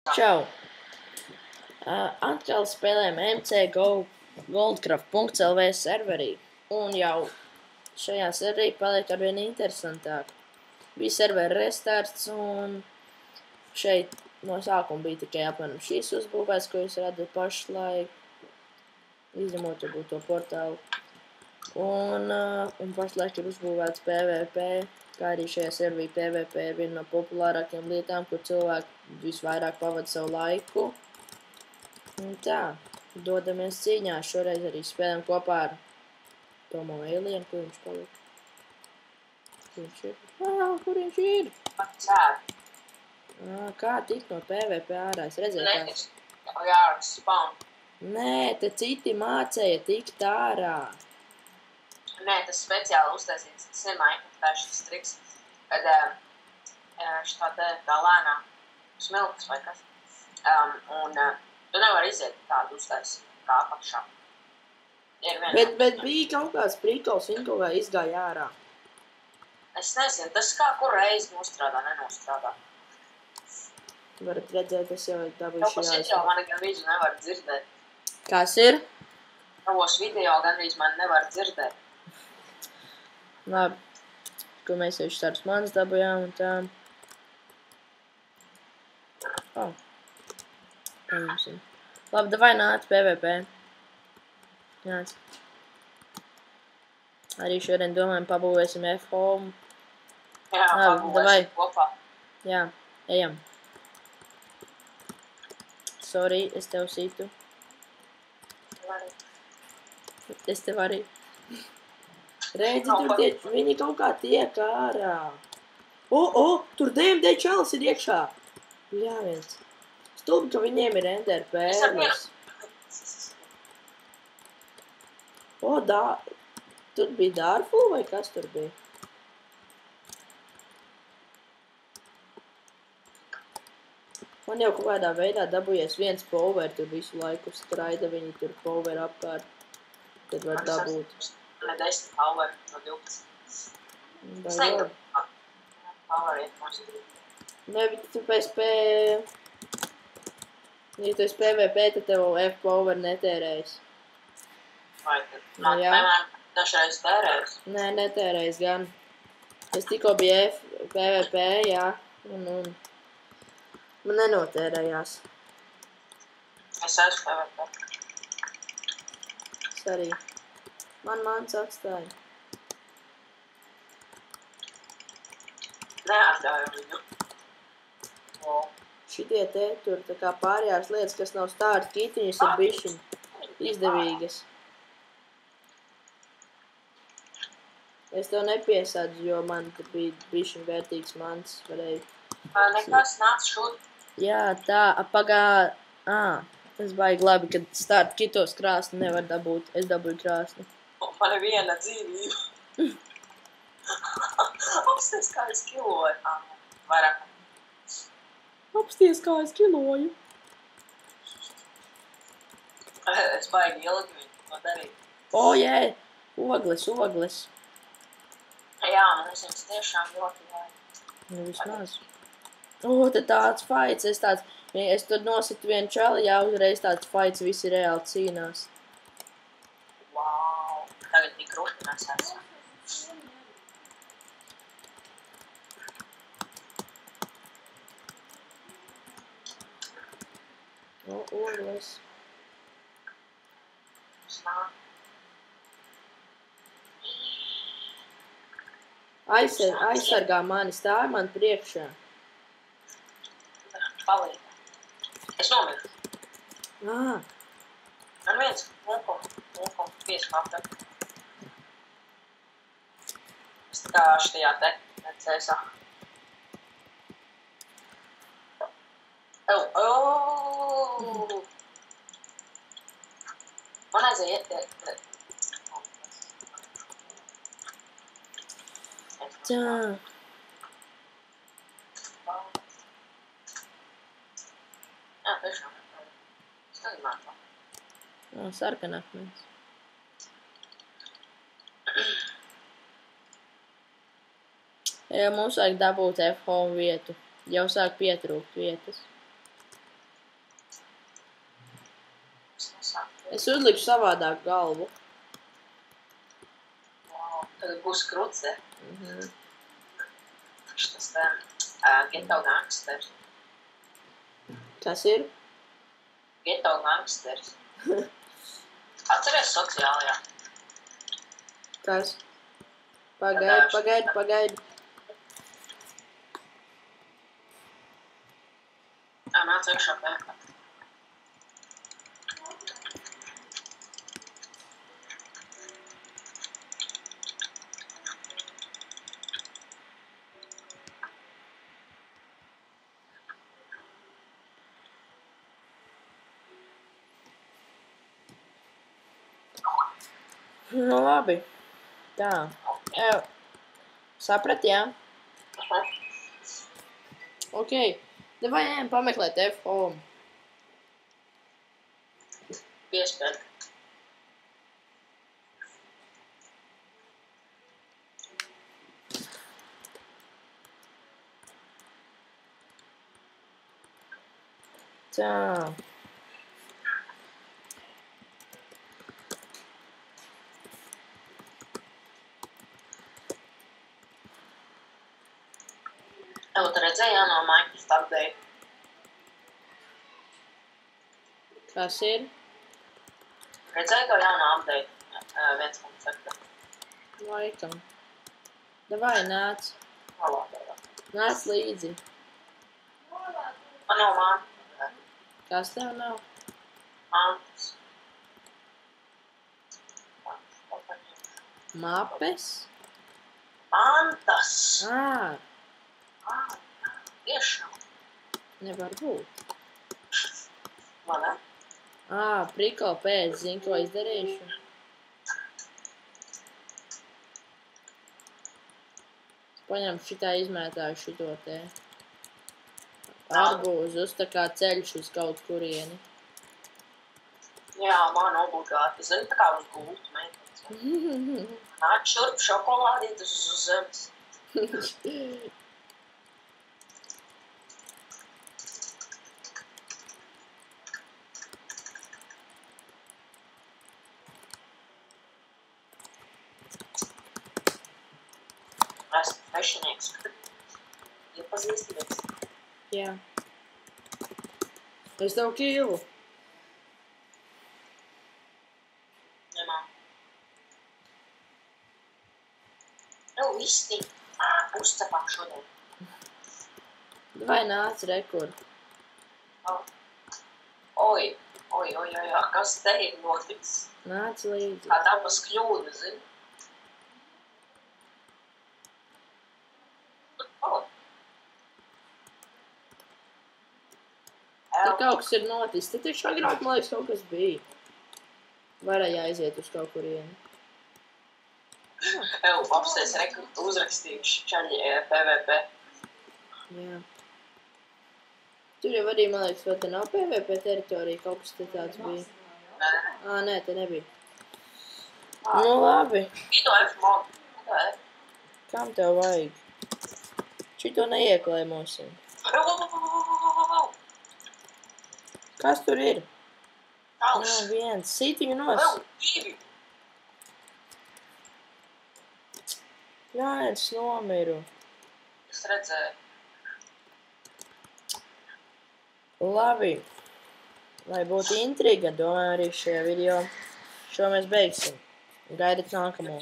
Čau! Atkal spēlējam MCGO Goldcraft.lv serverī. Un jau šajā serverī paliek arvien interesantāk. Bija servera restarts un šeit no sākuma bija tikai apmēram šīs uzbūvēts, ko jūs redzat pašlaik. Izņemot varbūt to portālu. Un pašlaik ir uzbūvēts PvP, kā arī šajā serverī PvP ir viena no populārākajām lietām, kur cilvēki visvairāk pavada savu laiku. Un tā, dodamies cīņā. Šoreiz arī spēlējam kopā ar Tomo Alienu, kur viņš palika. Kur viņš ir? Kur viņš ir? Kā tikt no PvP ārā? Es redzēju, kā... Nē, te citi mācēja tikt ārā. Nē, tas speciāli uztaisīts. Tas ir Minecraft šis triks, kad šitā tā lēnā smilkas vai kas. Tu nevar iziet tādu uztaisīt kā apakšā. Bet bija kaut kāds prikols, viņi kaut kā izgāja ārā. Es nezinu, tas kā kur reizi nostrādā, nenostrādā. Varat redzēt, es jau dabūju Tavos video mani gan visu nevar dzirdēt. Kas ir? Tavos video gan visu mani nevar dzirdēt. Labi, ko mēs jau šitādus manas dabujām un tā. Paņemsim. Labi, davai nāc PvP. Nāc. Arī šodien domājam pabūvēsim F-home. Jā, pabūvēsim kopā. Jā, ejam. Sorry, es tev situ. Es tev arī. Redzi, tur viņi kaut kā tiek ārā. Tur DMD čalis ir iekšā. Jā, viens. Stulbi, ka viņiem ir ender pērlis. Tur bija Darful vai kas tur bija? Man jau kaut kādā veidā dabūjies viens power, tur visu laiku straida, viņi tur power apkārt. Tad var dabūt. Ne 10 power no 12. Es negribu power iet most. Ne, bet tu pēc ja tu esi PvP, tad tev F-power netērējas. Vai tad? Piemēram, dažreiz tērējas? Nē, netērējas gan. Es tikko biju PvP, jā, un man nenotērējās. Es esmu PvP. Es arī. Man mans atstāja. Neatgāju viņu. Šitie te tur tā kā pārējās lietas, kas nav stārta kitiņas, ir bišķiņ izdevīgas. Es tev nepiesādzu, jo man te bija bišķiņ vērtīgs mans, varēju. Nekas nāc šūt. Jā, tā, tas baigi labi, kad stārta kitos krāsni nevar dabūt. Es dabūju krāsni. Man ir viena dzīvība. Apsties, kā es kiloju. Vairāk. Apsties, kā es kiloju. Es baigi ilgi viņu to darīt. Jē, ogles. Jā, man es tiešām ļoti vajag. Nu, vismaz. Te tāds fights, es tur nositu vienu čali, jā, uzreiz tāds fights, visi reāli cīnās. Wow, tagad tik krūti mēs esam. Ogles. Aizsargā mani, stāvi man priekšā. Palīd. Es nomiru. Man viens mūkum pieskapta. Es tā kā šitajā te necēsā. Man aizēja iet. Tā. Jā, tiešām. Es nezinātu. Sarkanakmens. Mums vajag dabūt F-home vietu. Jau sāk pietrūkt vietas. Es uzliku savādāk galvu. Tagad būs kruts, ja? Mhm. Tas tā Ghetto Gangsters. Kas ir? Ghetto Gangsters. Atceries sociālajā? Kas? Pagaidi. Nāc iekšā pēkā. Nu labi. Tā. Saprat, jā? Ok. Davai ejam pameklēt F-home. Piespēd. Tā. Tu redzēji jauno Microsoft update? Kas ir? Redzēji to jauno update? 1.7. Laikam. Davai, nāc. Nāc līdzi. Man nav mantas. Kas tev nav? Mantas. Mapes? Mantas. Tiešām. Nevar būt. Man ne? Priko pēc, zini, ko izdarīšu? Es paņemu šitā izmētāju šito te. Arbūzus, tā kā ceļš uz kaut kurieni. Jā, man obligāti. Zini, tā kā uz gultu meitenes. Nāc šurp šokolādītas uz zemes. Esmu fešinieks. Iepazīstamies. Jā. Es tev kīlu. Nemā. Viss tī. Uzcepām šodien. Vai nāc rekur? Oi, kas te ir notiks? Nāc līdzi. Kā dabas kļūda, zini? Te kaut kas ir notis. Te taču agrāk, man liekas, kaut kas bija. Varēja aiziet uz kaut kurieni. Apsties uzrakstījuši čaļi PVP. Jā. Tur jau arī, man liekas, vai te nav PVP teritorija, kaut kas te tāds bija. Nē, te nebija. Nu, labi. Šito F-mod. Kam tev vajag? Šito neieklēmosim. Kas tur ir? Kalš. Viens. Sit viņu nos. Divi. Jā, es nomiru. Es redzēju. Labi. Lai būtu intriga, domāju arī šajā video. Šo mēs beigsim. Gaidat nākamo.